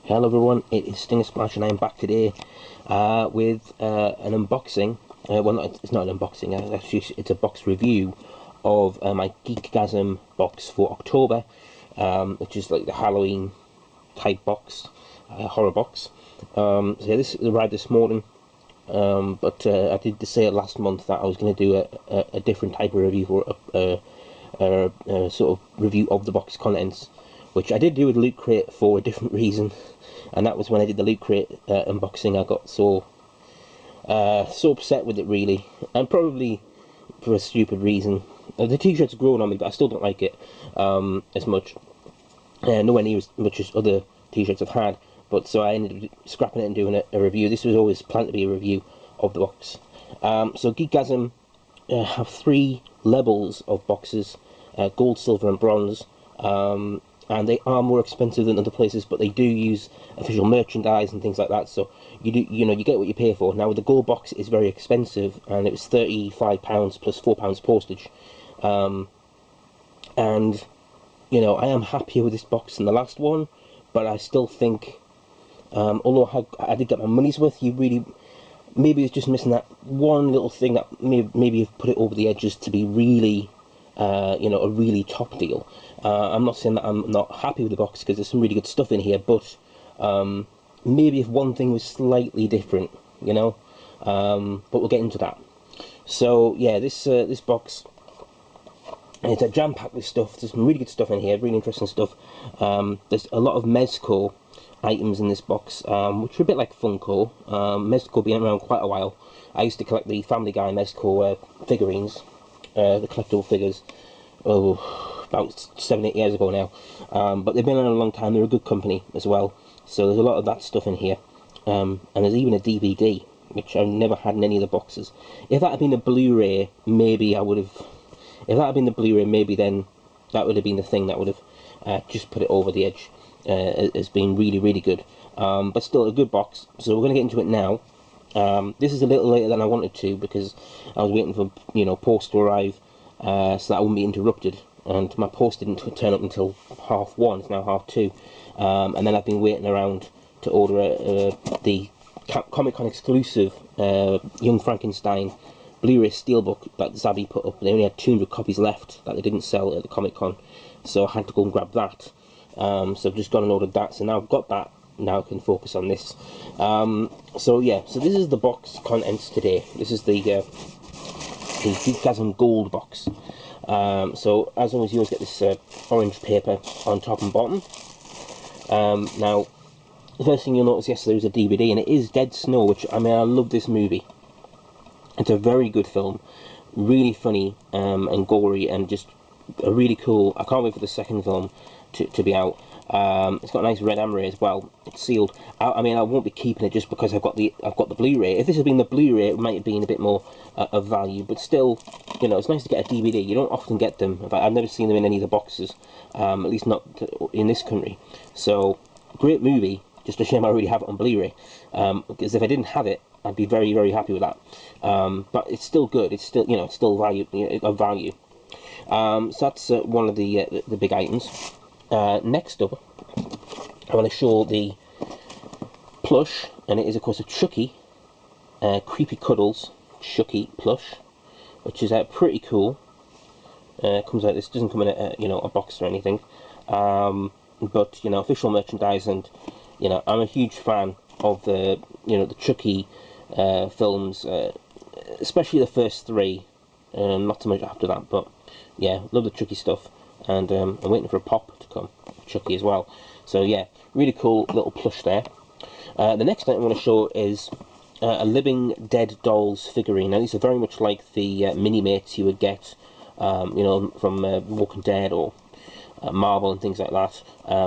Hello everyone, it is Stinger Splash and I am back today with an unboxing. Well, it's not an unboxing, it's a box review of my Geekgasm box for October, which is like the Halloween type box, horror box. So yeah, this arrived this morning, but I did say last month that I was going to do a different type of review for a sort of review of the box contents, which I did do with Loot Crate for a different reason, and that was when I did the Loot Crate unboxing. I got so upset with it, really, and probably for a stupid reason. The t-shirt's grown on me, but I still don't like it as much, nowhere near as much as other t-shirts I've had. But so I ended up scrapping it and doing a review. This was always planned to be a review of the box. So Geekgasm have 3 levels of boxes, gold, silver and bronze, and they are more expensive than other places, but they do use official merchandise and things like that, so you get what you pay for. Now the gold box is very expensive, and it was £35 plus £4 postage, and I am happier with this box than the last one, but I still think, although I did get my money's worth, maybe it's just missing that one little thing that maybe have put it over the edges to be really, a really top deal. I'm not saying that I'm not happy with the box, because there's some really good stuff in here, but maybe if one thing was slightly different, but we'll get into that. So yeah, this box, it's a jam-packed with stuff. There's some really good stuff in here, really interesting stuff. There's a lot of Mezco items in this box, which are a bit like Funko. Mezco being around quite a while. I used to collect the Family Guy Mezco figurines, the collectible figures, about 7-8 years ago now, but they've been around a long time. They're a good company as well, so there's a lot of that stuff in here, and there's even a DVD, which I've never had in any of the boxes. If that had been a Blu-ray, maybe I would have. If that had been the Blu-ray, maybe then that would have been the thing that would have just put it over the edge as being really, really good. But still a good box. So we're going to get into it now. This is a little later than I wanted to, because I was waiting for post to arrive, so that I wouldn't be interrupted. And my post didn't turn up until 1:30. It's now 2:30, and then I've been waiting around to order the Comic-Con exclusive Young Frankenstein Blu-ray Steelbook that Zabby put up. They only had 200 copies left that they didn't sell at the Comic-Con, so I had to go and grab that. So I've just gone and ordered that, so now I've got that. Now I can focus on this. So yeah, so this is the box contents today. This is the Geekgasm Gold box. So as always, you always get this orange paper on top and bottom. Now, the first thing you'll notice, yes, there's a DVD, and it is Dead Snow, which, I love this movie. It's a very good film, really funny and gory, and just a really cool. I can't wait for the second film to be out. It's got a nice red emery as well. It's sealed. I won't be keeping it just because I've got the Blu-ray. If this had been the Blu-ray, it might have been a bit more of value, but still, it's nice to get a DVD. You don't often get them. In fact, I've never seen them in any of the boxes, at least not in this country. So, great movie. Just a shame I already have it on Blu-ray, because if I didn't have it, I'd be very, very happy with that. But it's still good. It's still, it's still of value. So that's one of the big items. Next up, I want to show the plush, and it is of course a Chucky, Creepy Cuddles Chucky plush, which is pretty cool. Comes out. This doesn't come in a box or anything, but official merchandise, and I'm a huge fan of the the Chucky films, especially the first 3. Not too much after that, but yeah, love the Chucky stuff, and I'm waiting for a pop to come, Chucky as well. So yeah, really cool little plush there. The next thing I want to show is a Living Dead Dolls figurine. Now these are very much like the mini-mates you would get, from Walking Dead or Marvel and things like that,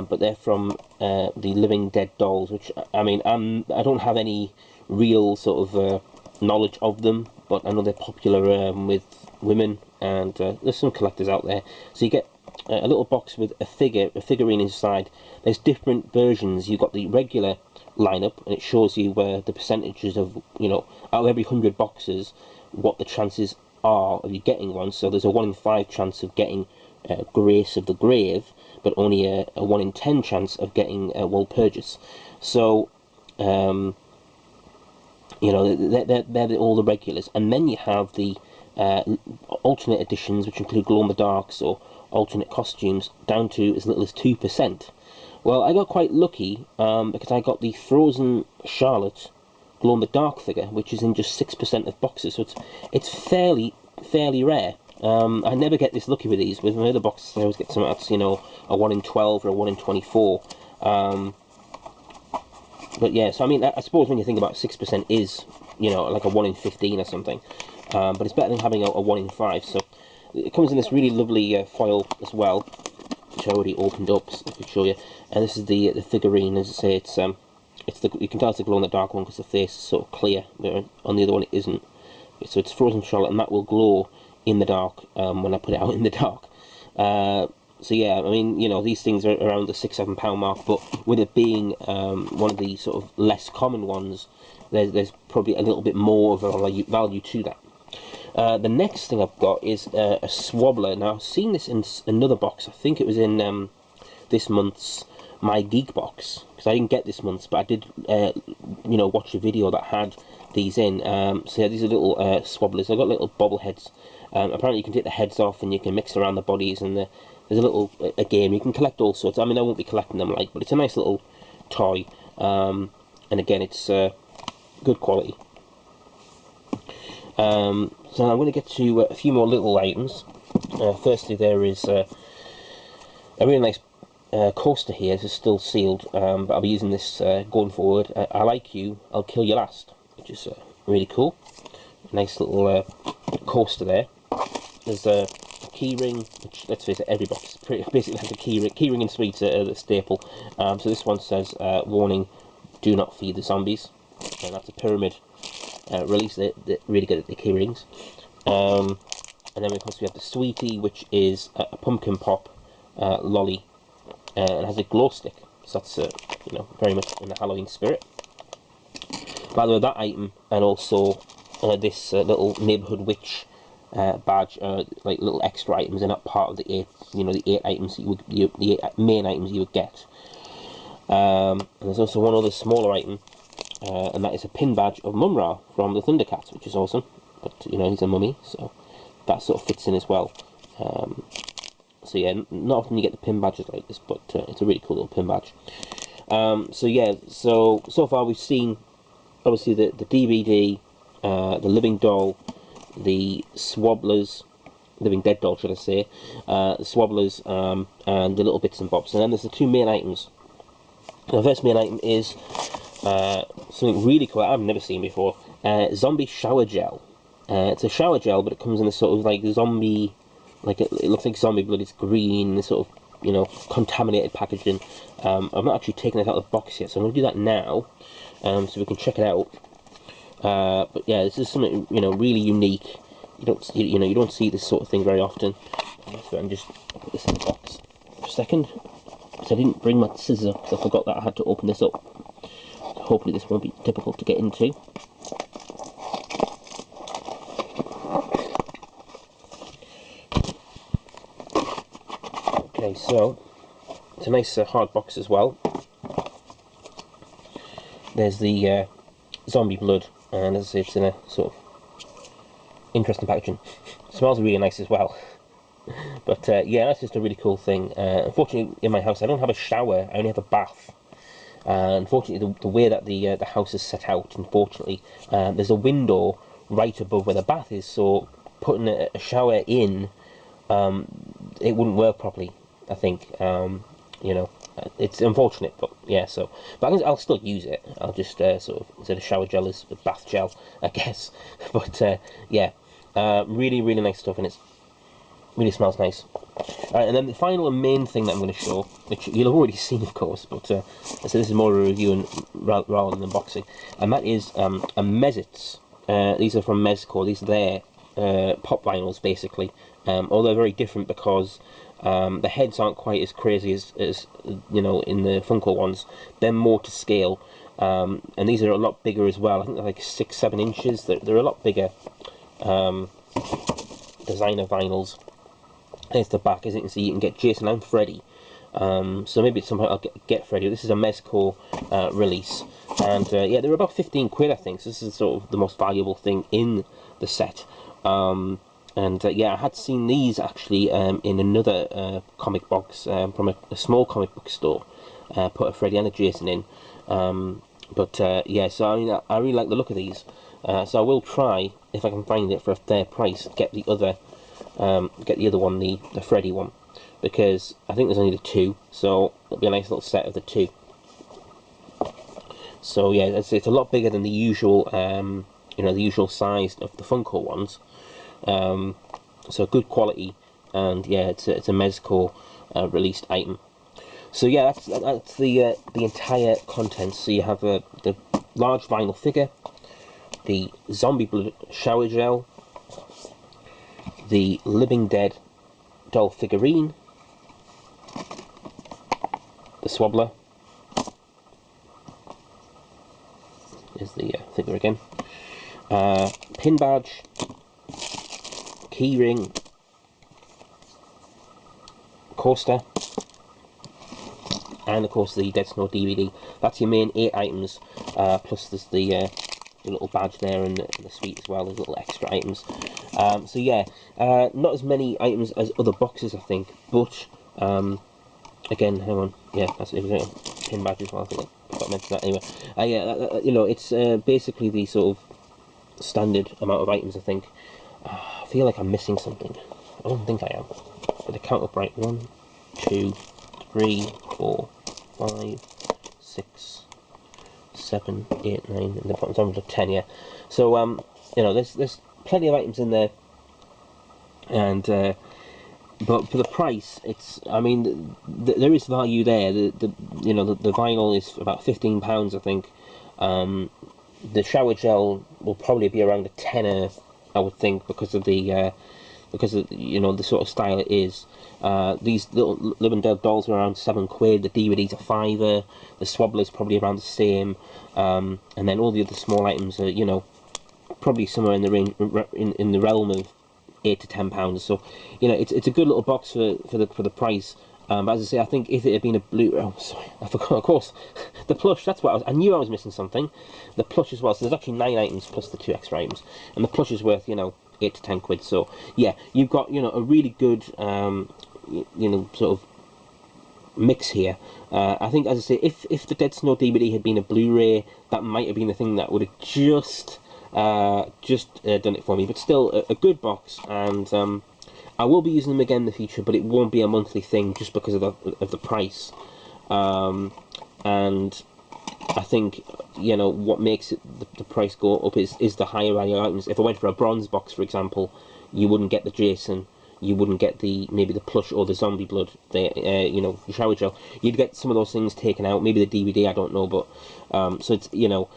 but they're from the Living Dead Dolls, which I don't have any real sort of knowledge of them, but I know they're popular with women, and there's some collectors out there. So you get a little box with a figurine inside. There's different versions. You've got the regular lineup, and it shows you the percentages of, out of every 100 boxes, what the chances are of you getting one. So there's a 1 in 5 chance of getting Grace of the Grave, but only a 1 in 10 chance of getting Walpurgis. So, you know, they're all the regulars. And then you have the alternate editions, which include glow-in-the-darks or alternate costumes, down to as little as 2%. Well, I got quite lucky because I got the Frozen Charlotte glow-in-the-dark figure, which is in just 6% of boxes, so it's fairly rare. I never get this lucky with these. With my other boxes, I always get something that's, you know, a 1 in 12 or a 1 in 24. But yeah, so I mean, I suppose when you think about 6% is, you know, like a 1 in 15 or something. But it's better than having a 1 in 5. So it comes in this really lovely foil as well, which I already opened up, so I could show you. And this is the figurine. As I say, it's the, you can tell it's the glow-in-the-dark one because the face is sort of clear. On the other one, it isn't. So it's Frozen Charlotte, and that will glow in the dark when I put it out in the dark. So yeah, I mean, you know, these things are around the £6-7 mark, but with it being one of the sort of less common ones, there's probably a little bit more of a value to that. The next thing I've got is a Swobbler. Now, I've seen this in another box. I think it was in this month's My Geek box, because I didn't get this month's, but I did, you know, watch a video that had these in. So yeah, these are little Swobblers. They've got little bobbleheads. Apparently you can take the heads off and you can mix around the bodies, and there's a little a game. You can collect all sorts. I mean, I won't be collecting them, like, but it's a nice little toy. And again, it's good quality. So I'm going to get to a few more little items. Firstly, there is a really nice coaster here. This is still sealed, but I'll be using this going forward. I like you, I'll kill you last, which is really cool. Nice little coaster there. There's a key ring, which, let's face it, every box is basically like a key ring and sweets are the staple. So this one says, warning, do not feed the zombies. And that's a pyramid release. They're really good at the key rings. And then of course we have the Sweetie, which is a pumpkin pop lolly, and has a glow stick. So that's you know, very much in the Halloween spirit. By the way, that item, and also this little neighborhood witch badge, like little extra items, are not part of the 8, you know, the 8 items that the 8 main items you would get. And there's also one other smaller item, and that is a pin badge of Mumra from the Thundercats, which is awesome. But you know, he's a mummy, so that sort of fits in as well. So yeah, not often you get the pin badges like this, but it's a really cool little pin badge. So yeah, so far we've seen obviously the DVD, the Living Doll, the Swobblers, Living Dead Doll should I say, the Swobblers, and the little bits and bobs. And then there's the 2 main items. The first main item is something really cool I've never seen before. Zombie shower gel. It's a shower gel, but it comes in this sort of like zombie, like it looks like zombie blood. It's green, this sort of, you know, contaminated packaging. I've not actually taken it out of the box yet, so I'm going to do that now, so we can check it out. But yeah, this is something, you know, really unique. You don't see this sort of thing very often. So I'm just put this in the box for a second, because I didn't bring my scissors up, because I forgot that I had to open this up. So hopefully this won't be difficult to get into. Okay, so it's a nice hard box as well. There's the zombie blood, and as I say, it's in a sort of interesting packaging. Smells really nice as well. But yeah, that's just a really cool thing. Unfortunately, in my house, I don't have a shower. I only have a bath. Unfortunately, the way that the house is set out, unfortunately, there's a window right above where the bath is. So putting a shower in, it wouldn't work properly, I think. You know, it's unfortunate, but yeah. So, but I'll still use it. I'll just sort of, instead of shower gel, is bath gel, I guess. But yeah, really nice stuff, and it's really smells nice. And then the final and main thing that I'm going to show, which you'll have already seen, of course, but so this is more a review rather than unboxing, and that is a Mezits. These are from Mezco. These are their pop vinyls, basically. Although they're very different because the heads aren't quite as crazy as you know, in the Funko ones. They're more to scale, and these are a lot bigger as well. I think they're like 6-7 inches. They're a lot bigger. Designer vinyls. There's the back. As you can see, you can get Jason and Freddy So maybe at some point I'll get Freddy. This is a Mezco release, and yeah, they were about 15 quid, I think. So this is sort of the most valuable thing in the set. And yeah, I had seen these actually in another comic box from a small comic book store. Put a Freddy and a Jason in. But yeah, so I mean, I really like the look of these. So I will try, if I can find it for a fair price, get the other one, the Freddy one, because I think there's only the two, so it'll be a nice little set of the two. So yeah, it's a lot bigger than the usual, you know, the usual size of the Funko ones. So good quality, and yeah, it's a Mezco released item. So yeah, that's the entire contents. So you have the large vinyl figure, the zombie blood shower gel, the Living Dead doll figurine, the Swabbler, is the figure again, pin badge, keyring, coaster, and of course the Dead Snow DVD. That's your main 8 items, plus there's the little badge there and the suite as well, there's little extra items. So yeah, not as many items as other boxes, I think, but again, hang on, yeah, that's it, pin badge as well, I think I forgot to mention that anyway. Yeah, you know, it's basically the sort of standard amount of items, I think. I feel like I'm missing something. I don't think I am. Get the count up right. 1, 2, 3, 4, 5, 6, 7, 8, 9, and the bottom's on to 10, yeah. So, you know, there's plenty of items in there, and, but for the price, it's, I mean, there is value there. You know, the vinyl is about £15, I think. The shower gel will probably be around a tenner, I would think, because of the you know, the sort of style it is. These little Living Dead dolls are around 7 quid. The DVD's a fiver. The Swabbler's probably around the same. And then all the other small items are, you know, probably somewhere in the range, in the realm of £8 to £10. So, you know, it's a good little box for the price. But as I say, I think if it had been a blue, oh sorry, I forgot. Of course, the plush. That's what I knew I was missing something. The plush as well. So there's actually 9 items plus the 2 extra items, and the plush is worth, you know, 8 to 10 quid. So yeah, you've got, you know, a really good you know, sort of mix here. I think, as I say, if the Dead Snow DVD had been a Blu-ray, that might have been the thing that would have just done it for me. But still, a good box, and I will be using them again in the future, but it won't be a monthly thing just because of the price. And I think, you know, what makes it the price go up is the higher value items. If I went for a bronze box, for example, you wouldn't get the Jason, you wouldn't get maybe the plush or the zombie blood, you know, the shower gel. You'd get some of those things taken out, maybe the DVD, I don't know, but so it's, you know,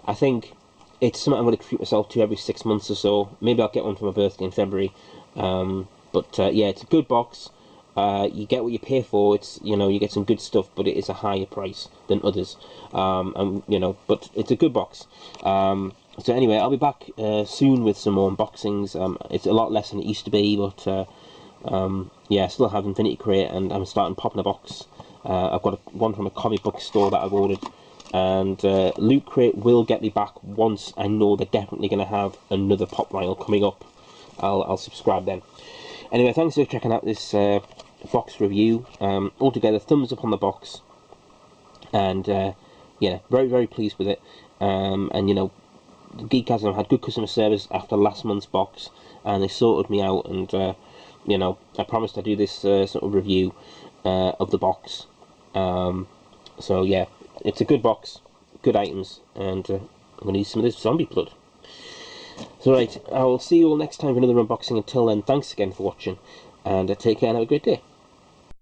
I think it's something I'm going to treat myself to every 6 months or so. Maybe I'll get one for my birthday in February. But yeah, it's a good box. You get what you pay for. It's, you know, you get some good stuff, but it is a higher price than others. And you know, but it's a good box. So anyway, I'll be back soon with some more unboxings. It's a lot less than it used to be, but yeah, I still have Infinity Crate, and I'm starting popping a box. I've got one from a comic book store that I've ordered, and Loot Crate will get me back once I know they're definitely going to have another pop vinyl coming up. I'll subscribe then. Anyway, thanks for checking out this box review. Altogether, thumbs up on the box, and yeah, very, very pleased with it. And you know, Geekgasm had good customer service after last month's box, and they sorted me out, and you know, I promised I'd do this sort of review of the box. So yeah, it's a good box, good items, and I'm going to use some of this zombie blood. So right, I will see you all next time for another unboxing. Until then, thanks again for watching, and take care and have a great day.